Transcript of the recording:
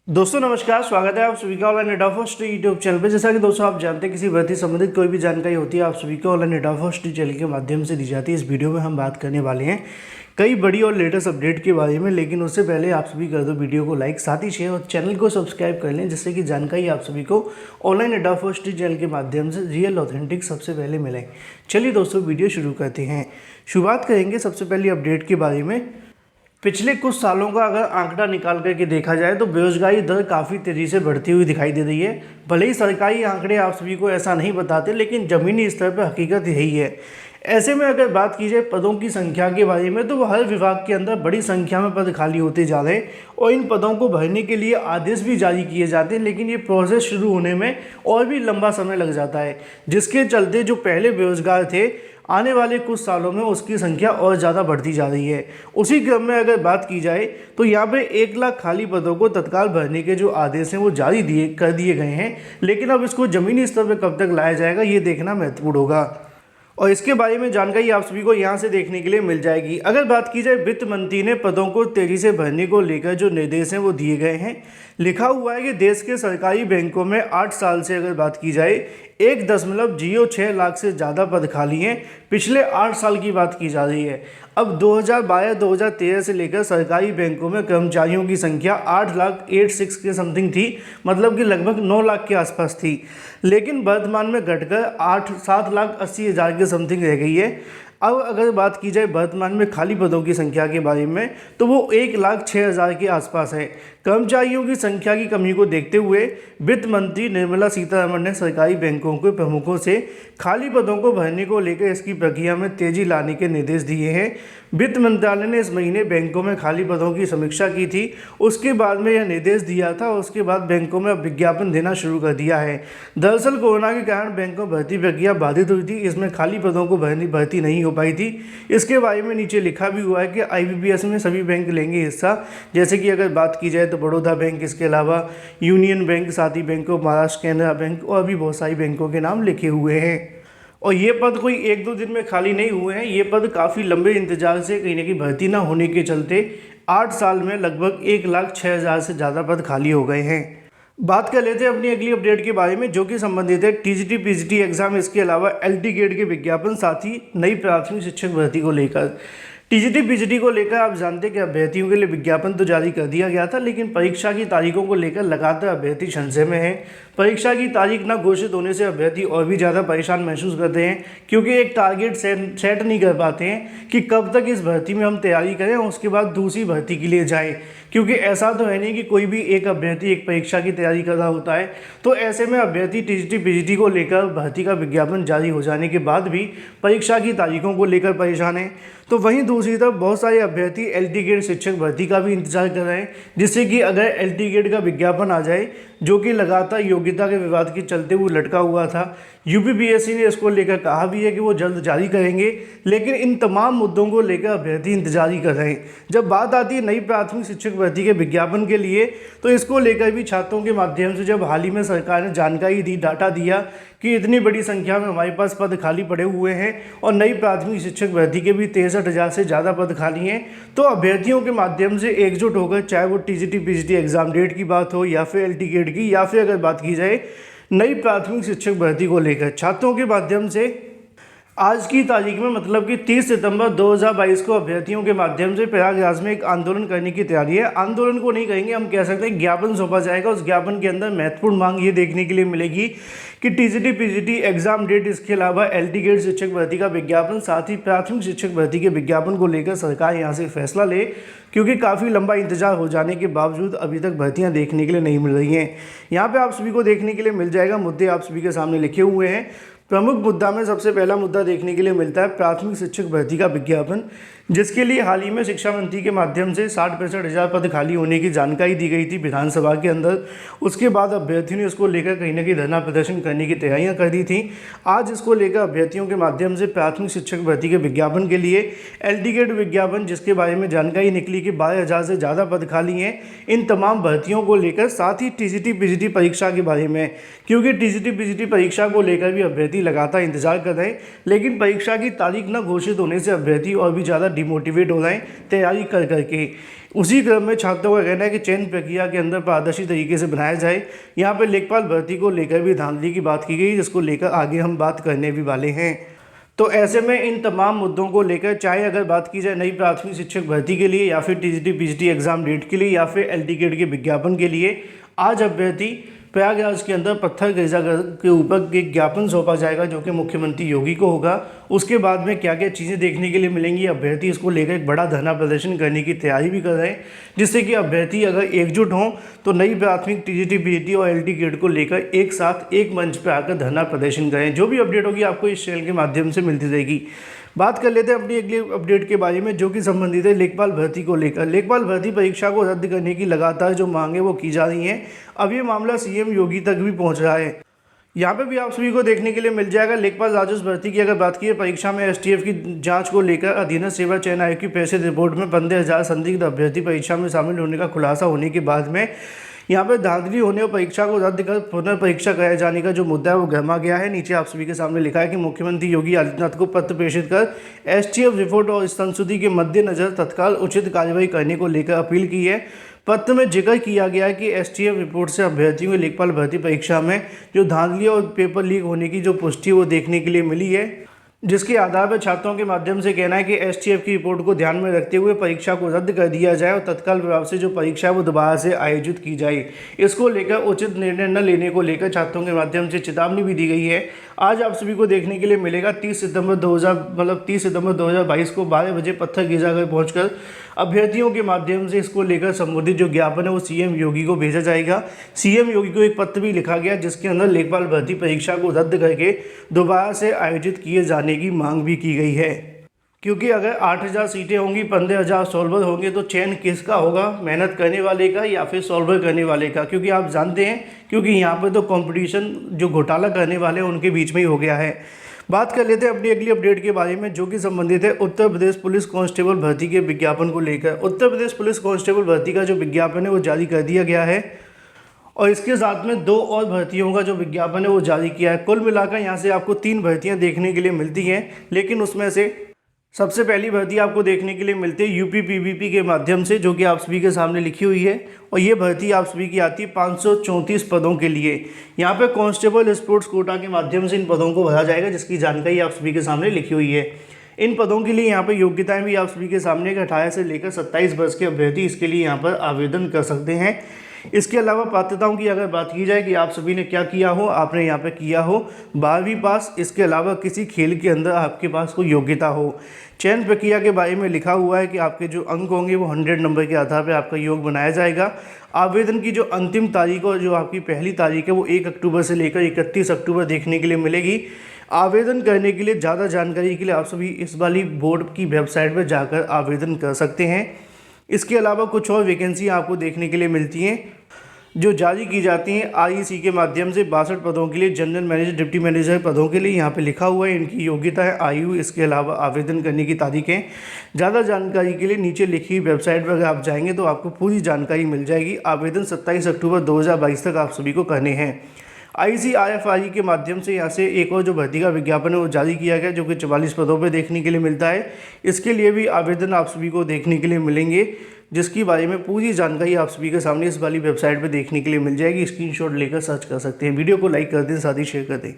दोस्तों नमस्कार, स्वागत है आप सभी का online net first YouTube channel पे। जैसा कि दोस्तों आप जानते हैं, किसी भर्ती संबंधित कोई भी जानकारी होती है आप सभी को ऑनलाइन नेट फर्स्ट चैनल के माध्यम से दी जाती है। इस वीडियो में हम बात करने वाले हैं कई बड़ी और लेटेस्ट अपडेट के बारे में, लेकिन उससे पहले आप सभी कर दो वीडियो को लाइक, साथ ही शेयर और चैनल को सब्सक्राइब कर लें, जिससे कि जानकारी आप सभी को ऑनलाइन नेट फर्स्ट चैनल के माध्यम से रियल ऑथेंटिक सबसे पहले मिले। चलिए दोस्तों वीडियो शुरू करते हैं। शुरुआत करेंगे सबसे पहले अपडेट के बारे में। पिछले कुछ सालों का अगर आंकड़ा निकाल करके देखा जाए तो बेरोजगारी दर काफ़ी तेज़ी से बढ़ती हुई दिखाई दे रही है। भले ही सरकारी आंकड़े आप सभी को ऐसा नहीं बताते, लेकिन ज़मीनी स्तर पर हकीकत यही है। ऐसे में अगर बात की जाए पदों की संख्या के बारे में, तो हर विभाग के अंदर बड़ी संख्या में पद खाली होते जा रहे हैं और इन पदों को भरने के लिए आदेश भी जारी किए जाते हैं, लेकिन ये प्रोसेस शुरू होने में और भी लंबा समय लग जाता है, जिसके चलते जो पहले बेरोजगार थे आने वाले कुछ सालों में उसकी संख्या और ज़्यादा बढ़ती जा रही है। उसी क्रम में अगर बात की जाए तो यहाँ पे 1 लाख खाली पदों को तत्काल भरने के जो आदेश हैं वो जारी कर दिए गए हैं, लेकिन अब इसको ज़मीनी स्तर पर कब तक लाया जाएगा ये देखना महत्वपूर्ण होगा और इसके बारे में जानकारी आप सभी को यहाँ से देखने के लिए मिल जाएगी। अगर बात की जाए वित्त मंत्री ने पदों को तेजी से भरने को लेकर जो निर्देश हैं वो दिए गए हैं। लिखा हुआ है कि देश के सरकारी बैंकों में 8 साल से अगर बात की जाए 1.06 लाख से ज़्यादा पद खाली हैं। पिछले 8 साल की बात की जा रही है। अब 2012-2013 से लेकर सरकारी बैंकों में कर्मचारियों की संख्या 8,86,000 के समथिंग थी, मतलब कि लगभग 9 लाख के आसपास थी, लेकिन वर्तमान में घटकर 7,80,000 के समथिंग रह गई है। अब अगर बात की जाए वर्तमान में खाली पदों की संख्या के बारे में, तो वो 1,06,000 के आसपास है। कर्मचारियों की संख्या की कमी को देखते हुए वित्त मंत्री निर्मला सीतारमण ने सरकारी बैंकों के प्रमुखों से खाली पदों को भरने को लेकर इसकी प्रक्रिया में तेजी लाने के निर्देश दिए हैं। वित्त मंत्रालय ने इस महीने बैंकों में खाली पदों की समीक्षा की थी, उसके बाद में यह निर्देश दिया था। उसके बाद बैंकों में अब विज्ञापन देना शुरू कर दिया है। दरअसल कोरोना के कारण बैंकों भर्ती प्रक्रिया बाधित हुई थी, इसमें खाली पदों को भर्ती नहीं हो पाई थी। इसके बारे में नीचे लिखा भी हुआ है कि IBPS में सभी बैंक लेंगे हिस्सा, जैसे कि अगर बात की जाए तो बड़ौदा बैंक, इसके अलावा यूनियन बैंक, साथ ही Bank of Maharashtra, Canara Bank और भी बहुत सारी बैंकों के नाम लिखे हुए हैं। और ये पद कोई 1-2 दिन में खाली नहीं हुए हैं, ये पद काफ़ी लंबे इंतजार से कहीं ना कहीं भर्ती ना होने के चलते 8 साल में लगभग 1,06,000 से ज़्यादा पद खाली हो गए हैं। बात कर लेते हैं अपनी अगली अपडेट के बारे में, जो कि संबंधित है TGT PGT एग्जाम, इसके अलावा LT गेट के विज्ञापन, साथ ही नई प्राथमिक शिक्षक भर्ती को लेकर। TGT PGT को लेकर आप जानते हैं कि अभ्यर्थियों के लिए विज्ञापन तो जारी कर दिया गया था, लेकिन परीक्षा की तारीखों को लेकर लगातार अभ्यर्थी संशय में है। परीक्षा की तारीख न घोषित होने से अभ्यर्थी और भी ज़्यादा परेशान महसूस करते हैं, क्योंकि एक टारगेट सेट नहीं कर पाते हैं कि कब तक इस भर्ती में हम तैयारी करें और उसके बाद दूसरी भर्ती के लिए जाएं, क्योंकि ऐसा तो है नहीं कि कोई भी एक अभ्यर्थी एक परीक्षा की तैयारी कर रहा होता है। तो ऐसे में अभ्यर्थी TGT PGT को लेकर भर्ती का विज्ञापन जारी हो जाने के बाद भी परीक्षा की तारीखों को लेकर परेशान हैं। तो वहीं दूसरी तरफ बहुत सारे अभ्यर्थी LT गेट शिक्षक भर्ती का भी इंतजार कर रहे हैं, जिससे कि अगर LT गेट का विज्ञापन आ जाए, जो कि लगातार योग्यता के विवाद के चलते वो लटका हुआ था, UPPSC ने इसको लेकर कहा भी है कि वो जल्द जारी करेंगे, लेकिन इन तमाम मुद्दों को लेकर अभ्यर्थी इंतजार ही कर रहे हैं। जब बात आती है नई प्राथमिक शिक्षक भर्ती के विज्ञापन के लिए, तो इसको लेकर भी छात्रों के माध्यम से जब हाल ही में सरकार ने जानकारी दी, डाटा दिया कि इतनी बड़ी संख्या में हमारे पास पद खाली पड़े हुए हैं और नई प्राथमिक शिक्षक भर्ती के भी 63,000 से ज़्यादा पद खाली हैं, तो अभ्यर्थियों के माध्यम से एकजुट होकर, चाहे वो TGT PGT एग्जाम डेट की बात हो या फिर LT गेट की, या फिर अगर बात की जाए नई प्राथमिक शिक्षक भर्ती को लेकर, छात्रों के माध्यम से आज की तारीख में, मतलब कि 30 सितंबर 2022 को अभ्यर्थियों के माध्यम से प्रयागराज में एक आंदोलन करने की तैयारी है। आंदोलन को नहीं कहेंगे, हम कह सकते हैं ज्ञापन सौंपा जाएगा। उस ज्ञापन के अंदर महत्वपूर्ण मांग ये देखने के लिए मिलेगी कि TGT PGT एग्जाम डेट, इसके अलावा LT गेट शिक्षक भर्ती का विज्ञापन, साथ ही प्राथमिक शिक्षक भर्ती के विज्ञापन को लेकर सरकार यहाँ से फैसला ले, क्योंकि काफ़ी लंबा इंतजार हो जाने के बावजूद अभी तक भर्तियाँ देखने के लिए नहीं मिल रही हैं। यहाँ पे आप सभी को देखने के लिए मिल जाएगा, मुद्दे आप सभी के सामने लिखे हुए हैं। प्रमुख मुद्दा में सबसे पहला मुद्दा देखने के लिए मिलता है प्राथमिक शिक्षक भर्ती का विज्ञापन, जिसके लिए हाल ही में शिक्षा मंत्री के माध्यम से 60-65 हज़ार पद खाली होने की जानकारी दी गई थी विधानसभा के अंदर। उसके बाद अभ्यर्थियों ने उसको लेकर कहीं ना कहीं धरना प्रदर्शन करने की तैयारियां कर दी थी। आज इसको लेकर अभ्यर्थियों के माध्यम से प्राथमिक शिक्षक भर्ती के विज्ञापन के लिए LT गेट विज्ञापन, जिसके बारे में जानकारी निकली कि 12,000 से ज़्यादा पद खाली हैं, इन तमाम भर्तियों को लेकर, साथ ही TGT PGT परीक्षा के बारे में, क्योंकि TGT PGT परीक्षा को लेकर भी अभ्यर्थी लगातार इंतजार कर रहे हैं, लेकिन परीक्षा की तारीख न घोषित होने से अभ्यर्थी और भी ज़्यादा डिमोटिवेट हो रहे हैं तैयारी कर करके। उसी क्रम में छात्रों का कहना है कि चयन प्रक्रिया के अंदर पारदर्शी तरीके से बनाया जाए। यहाँ पर लेखपाल भर्ती को लेकर भी धांधली की बात की गई, जिसको लेकर आगे हम बात करने भी वाले हैं। तो ऐसे में इन तमाम मुद्दों को लेकर, चाहे अगर बात की जाए नई प्राथमिक शिक्षक भर्ती के लिए या फिर टीजीटी पीजीटी एग्जाम डेट के लिए या फिर एलटीकेट के विज्ञापन के लिए, आज अभ्यर्थी प्रयागराज के अंदर पत्थर गैजा के ऊपर एक ज्ञापन सौंपा जाएगा जो कि मुख्यमंत्री योगी को होगा। उसके बाद में क्या क्या चीज़ें देखने के लिए मिलेंगी, अभ्यर्थी इसको लेकर एक बड़ा धरना प्रदर्शन करने की तैयारी भी कर रहे हैं, जिससे कि अभ्यर्थी अगर एकजुट हों तो नई प्राथमिक टीजीटी पीजीटी और एलटीकेट को लेकर एक साथ एक मंच पर आकर धरना प्रदर्शन करें। जो भी अपडेट होगी आपको इस चैनल के माध्यम से मिलती रहेगी। बात कर लेते हैं अपनी अगली अपडेट के बारे में, जो कि संबंधित है लेखपाल भर्ती को लेकर। लेखपाल भर्ती परीक्षा को रद्द करने की लगातार जो मांग है वो की जा रही हैं। अब ये मामला सीएम योगी तक भी पहुंच रहा है। यहाँ पे भी आप सभी को देखने के लिए मिल जाएगा। लेखपाल राजस्व भर्ती की अगर बात की परीक्षा में एसटीएफ की जांच को लेकर अधीनस्थ सेवा चयन आयोग की प्रेषित रिपोर्ट में 15,000 संदिग्ध अभ्यर्थी परीक्षा में शामिल होने का खुलासा होने के बाद में यहाँ पर धांधली होने और परीक्षा को रद्द कर पुनर्परीक्षा कराए जाने का जो मुद्दा है वो गरमा गया है। नीचे आप सभी के सामने लिखा है कि मुख्यमंत्री योगी आदित्यनाथ को पत्र प्रेषित कर एसटीएफ रिपोर्ट और संशोधन के मद्देनजर तत्काल उचित कार्रवाई करने को लेकर अपील की है। पत्र में जिक्र किया गया है कि एसटीएफ रिपोर्ट से अभ्यर्थियों को लेखपाल भर्ती परीक्षा में जो धांधली और पेपर लीक होने की जो पुष्टि वो देखने के लिए मिली है, जिसके आधार पर छात्रों के माध्यम से कहना है कि एसटीएफ की रिपोर्ट को ध्यान में रखते हुए परीक्षा को रद्द कर दिया जाए और तत्काल प्रभाव से जो परीक्षा है वो दोबारा से आयोजित की जाए। इसको लेकर उचित निर्णय न लेने को लेकर छात्रों के माध्यम से चेतावनी भी दी गई है। आज आप सभी को देखने के लिए मिलेगा 30 सितंबर 2022 को 12 बजे पत्थर गीजागर पहुंचकर अभ्यर्थियों के माध्यम से इसको लेकर संबोधित जो ज्ञापन है वो सीएम योगी को भेजा जाएगा। सीएम योगी को एक पत्र भी लिखा गया जिसके अंदर लेखपाल भर्ती परीक्षा को रद्द करके दोबारा से आयोजित किए जाने की मांग भी की गई है। क्योंकि अगर 8,000 सीटें होंगी, 15,000 सॉल्वर होंगे तो चयन किसका होगा, मेहनत करने वाले का या फिर सॉल्वर करने वाले का? क्योंकि आप जानते हैं क्योंकि यहाँ पर तो कंपटीशन जो घोटाला करने वाले हैं उनके बीच में ही हो गया है। बात कर लेते हैं अपनी अगली अपडेट के बारे में, जो कि संबंधित है उत्तर प्रदेश पुलिस कांस्टेबल भर्ती के विज्ञापन को लेकर। उत्तर प्रदेश पुलिस कांस्टेबल भर्ती का जो विज्ञापन है वो जारी कर दिया गया है और इसके साथ में 2 और भर्तियों का जो विज्ञापन है वो जारी किया है। कुल मिलाकर यहाँ से आपको 3 भर्तियाँ देखने के लिए मिलती हैं, लेकिन उसमें से सबसे पहली भर्ती आपको देखने के लिए मिलती है यूपी पीवीपी के माध्यम से, जो कि आप सभी के सामने लिखी हुई है और ये भर्ती आप सभी की आती है 534 पदों के लिए। यहाँ पे कांस्टेबल स्पोर्ट्स कोटा के माध्यम से इन पदों को भरा जाएगा, जिसकी जानकारी आप सभी के सामने लिखी हुई है। इन पदों के लिए यहाँ पर योग्यताएं भी आप सभी के सामने 18 से लेकर 27 वर्ष के अभ्यर्थी इसके लिए यहाँ पर आवेदन कर सकते हैं। इसके अलावा पात्रताओं की अगर बात की जाए कि आप सभी ने क्या किया हो, आपने यहाँ पे किया हो 12वीं पास, इसके अलावा किसी खेल के अंदर आपके पास कोई योग्यता हो। चयन प्रक्रिया के बारे में लिखा हुआ है कि आपके जो अंक होंगे वो 100 नंबर के आधार पर आपका योग बनाया जाएगा। आवेदन की जो अंतिम तारीख और जो आपकी पहली तारीख है वो 1 अक्टूबर से लेकर 31 अक्टूबर देखने के लिए मिलेगी। आवेदन करने के लिए ज़्यादा जानकारी के लिए आप सभी इस वाली बोर्ड की वेबसाइट पर जाकर आवेदन कर सकते हैं। इसके अलावा कुछ और वैकेंसी आपको देखने के लिए मिलती हैं जो जारी की जाती हैं आईईसी के माध्यम से 62 पदों के लिए, जनरल मैनेजर डिप्टी मैनेजर पदों के लिए। यहाँ पे लिखा हुआ है इनकी योग्यता है, आयु, इसके अलावा आवेदन करने की तारीखें। ज़्यादा जानकारी के लिए नीचे लिखी वेबसाइट पर अगर आप जाएंगे तो आपको पूरी जानकारी मिल जाएगी। आवेदन 27 अक्टूबर 2022 तक आप सभी को करने हैं। ICRFI के माध्यम से यहाँ से एक और जो भर्ती का विज्ञापन है वो जारी किया गया, जो कि 44 पदों पे देखने के लिए मिलता है। इसके लिए भी आवेदन आप सभी को देखने के लिए मिलेंगे, जिसकी बारे में पूरी जानकारी आप सभी के सामने इस वाली वेबसाइट पे देखने के लिए मिल जाएगी। स्क्रीनशॉट लेकर सर्च कर सकते हैं। वीडियो को लाइक कर दें, साथ ही शेयर कर दें।